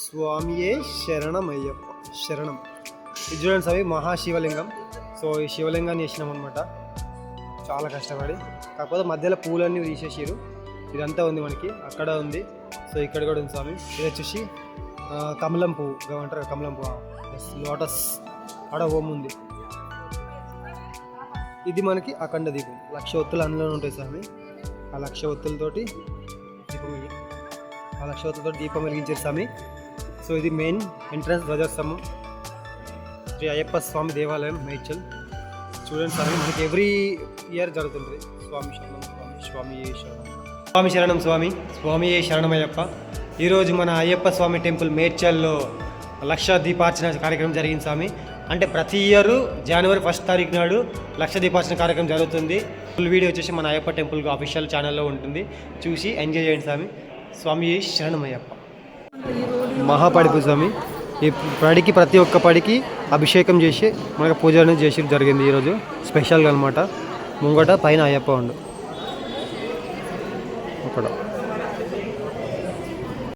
స్వామియే శరణమయ్యప్ప శరణం. ఇది చూడండి స్వామి మహాశివలింగం. సో ఈ శివలింగాన్ని చేసినాం అనమాట చాలా కష్టపడి. కాకపోతే మధ్యలో పూలన్నీ తీసేసారు. ఇదంతా ఉంది మనకి, అక్కడ ఉంది. సో ఇక్కడ కూడా ఉంది స్వామి. ఇది వచ్చేసి కమలం పువ్వు అంటారు, కమలం పువ్వు, లోటస్. ఆడ ఓం ఉంది. ఇది మనకి అఖండ దీపం. 1,00,000 ఒత్తులు అందులోనే ఉంటాయి స్వామి. ఆ 1,00,000 ఒత్తులతోటి దీపం వెలిగించారు స్వామి. సో ఇది మెయిన్ ఎంట్రన్స్ ధ్వజస్తంభం, శ్రీ అయ్యప్ప స్వామి దేవాలయం మేడ్చల్. చూడండి స్వామి, మనకి ఎవ్రీ ఇయర్ జరుగుతుంది. స్వామి శరణం స్వామి, స్వామి శరణం స్వామి, స్వామి శరణమయ్యప్ప. ఈరోజు మన అయ్యప్ప స్వామి టెంపుల్ మేడ్చల్లో 1,00,000 దీపార్చన కార్యక్రమం జరిగింది స్వామి. అంటే ప్రతి ఇయర్ జనవరి 1st తారీఖు నాడు 1,00,000 దీపార్చన కార్యక్రమం జరుగుతుంది. ఫుల్ వీడియో వచ్చేసి మన అయ్యప్ప టెంపుల్ ఆఫీషియల్ ఛానల్లో ఉంటుంది, చూసి ఎంజాయ్ చేయండి స్వామి. స్వామి శరణమయ్యప్ప. మహాపడిపు స్వామి. ఈ పడికి ప్రతి ఒక్క పడికి అభిషేకం చేసి మనకు పూజ అనేది చేసి జరిగింది ఈరోజు స్పెషల్గా అనమాట. ముంగట పైన అయ్యప్ప ఉండు అక్కడ.